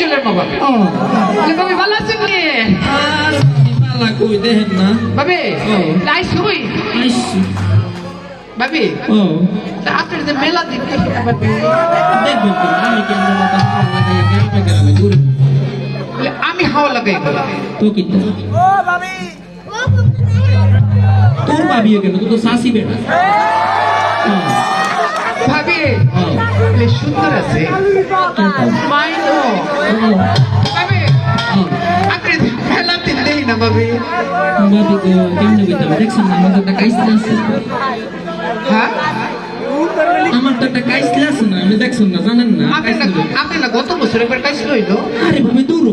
চলের মা বাবা বাবি ভালো আছেন নি আর বালা কই দেখেন না বাবি লাইস হই বাবি ও আপনার যে মেলা দিন দেখবেন তো আমি কেন মাথা হাওয়া লাগাই গ্রামে গ্রামে ঘুরে আমি হাওয়া লাগাই তো কি ও ভাবি তোর ভাবি কেন তুই তো শাসি বেটা ভাবি সুন্দর আছে মাইনো ভাবি আপনি মেলা দিন নেই না ভাবি ভাবি তো কেমনে কইতাম দেখছেন না আমার একটা কাইসলা আছে হ্যাঁ আমার তো একটা কাইসলা আছে না আপনি দেখছেন না জানেন না আপনি না গত বছর একবার কাইসল হইলো আরে ভাবি দূর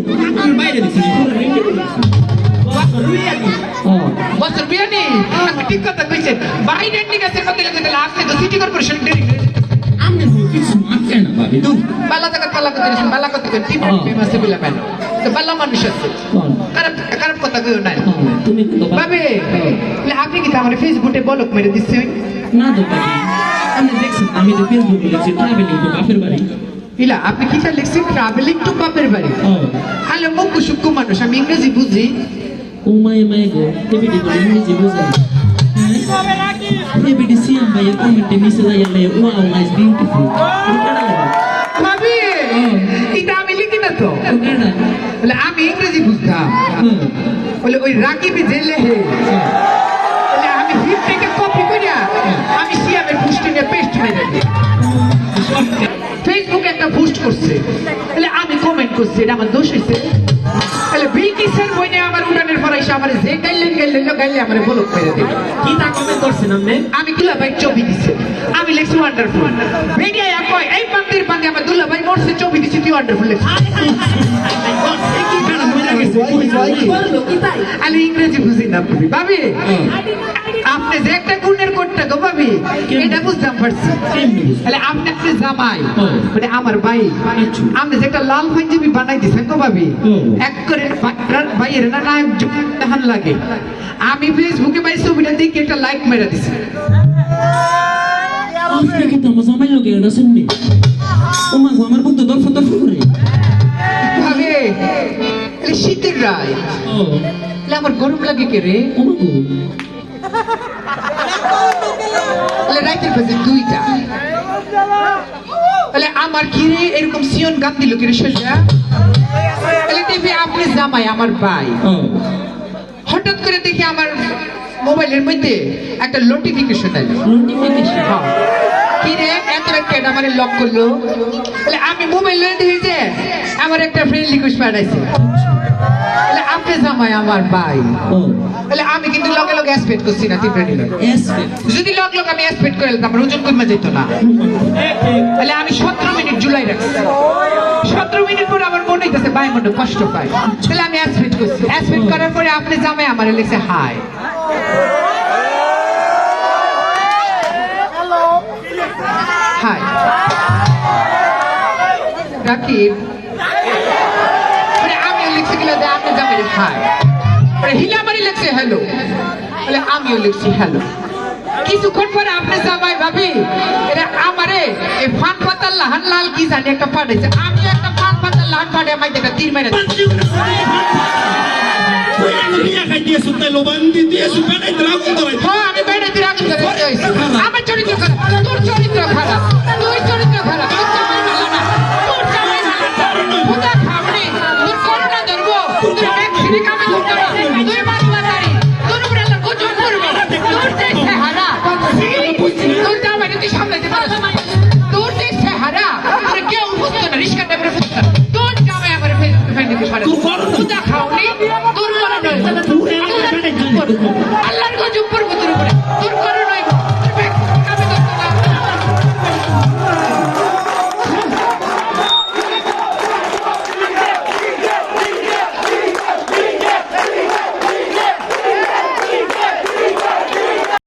আমি বাইরে দিছি পুরো রেন্টে দিছি বছর বিয়ানি ঠিক কথা কইছেন বাইরে নিয়ে গেছে কত লাগে তাহলে আপনি তো সিটি কর্পোরেশন ডেরি আমি কিছু মাকে না ভাবি দূর বালা জায়গা পালা করতে গেছেন বালা করতে গেছেন টিপ ফেমাস বিলা পেন তো বালা মানুষ আছে খারাপ খারাপ কথা কইও না তুমি তো ভাবি আপনি কি আমার ফেসবুকে ব্লক মেরে দিচ্ছেন না তো ভাবি আমি দেখছেন আমি তো ফেসবুকে লিখছি ট্রাভেলিং টু বাপের বাড়ি ইলা আপনি কি চা লিখছেন ট্রাভেলিং টু বাপের বাড়ি হ্যালো মুকু সুকু মানুষ আমি ইংরেজি বুঝি ও মাই গো এবিডি তো ইংরেজি বুঝি এবিডি সিএম ভাই কমেন্টে মিসে যাইলে ওয়াও নাইস বিউটিফুল ভাবি এটা আমি লিখি না তো বলে আমি ইংরেজি বুঝতাম বলে ওই রাকিবি জেলে হে বলে আমি হিট থেকে কপি করিয়া আমি সিএমের পুষ্টি নিয়ে পেস্ট মেরে দিই ফেসবুকে একটা পোস্ট করছে বলে আমি কমেন্ট করছি এটা আমার দোষ হয়েছে তাহলে বিলকিসের বইনে আমার উড়ানের ফরাইসা আমার যে গাইলে আমার ব্লক মেরে দিল কি তা কমেন্ট করছেন আপনি আমি দুলাভাই ছবি দিছে আমি লিখছি ওয়ান্ডারফুল ভিডিও কয় এই বান্দির বান্দি আমার দুলাভাই মরছে ছবি দিছি তুই ওয়ান্ডারফুল লিখছি আমি ইংরেজি বুঝি না ভাবি আপনি যে একটা গুণের কোটটা গো ভাবি এটা বুঝতাম পারছি তাহলে আপনি আপনি জামাই মানে আমার ভাই আপনি যে একটা লাল পাঞ্জাবি বানাই দিছেন গো ভাবি এক করে ভাইয়ের না নায়ক দেখান লাগে আমি ফেসবুকে ভাই ছবিটা দেখে একটা লাইক মেরে দিছি আপনি কি তো জামাই লোকে এটা শুননি ও মা গো আমার বন্ধু দরফ করে ভাবি শীতের রায় আমার গরম লাগে কে রে ও মা গো রাইতের বাজে 2টা আমার কিরে এরকম সিয়ন গান দিল কিরে সোজা দেখবি আপনি জামাই আমার ভাই হঠাৎ করে দেখি আমার মোবাইলের মধ্যে একটা নোটিফিকেশন এলো কিরে এত একটা আমার লক করলো আমি মোবাইল দেখি যে আমার একটা ফ্রেন্ড রিকোয়েস্ট পাঠাইছে আপনি জামাই আমার ভাই আমি কিন্তু লগে লগে এক্সপেক্ট করছি না যদি লগ লগ আমি এক্সপেক্ট করে আমার ওজন কমে যেত না আমি 17 মিনিট জুলাই রাখছি 17 মিনিট পরে আমার মনে হইতেছে ভাই মনে কষ্ট পায় তাহলে আমি এক্সপেক্ট করছি এক্সপেক্ট করার পরে আপনি জামাই আমার লিখছে হাই হাই রাকিব আমিও লিখছি গেলে আপনি জামাই হাই হিলামারি লিখছে হ্যালো আমিও লিখছি হ্যালো কিছুক্ষণ পরে আপনি জামাই ভাবি এটা আমারে এই ফান পাতাল লাহান লাল কি জানি একটা পাঠাইছে আমি একটা ফান পাতাল লাহান পাঠে আমাকে একটা তীর মেরে আমি বাইরে তীর আগুন ধরে আমার চরিত্র খারাপ তোর চরিত্র খারাপ তুই চরিত্র খারাপ তোর জামাই তোর খাবনি তোর করোনা ধরবো তোর ভ্যাকসিনে কামে ধরতে তুই বাংলা গাড়ি তোর উপরে আল্লাহ গোচর করবো তোর দেশে হারা তোর জামাই তুই সামলাইতে পারছ তোর দেশে হারা তোর কেউ বুঝতো না রিস্কা টাইপের বুঝতো তোর জামাই আমার ফেলে দিতে পারে তুই খাওনি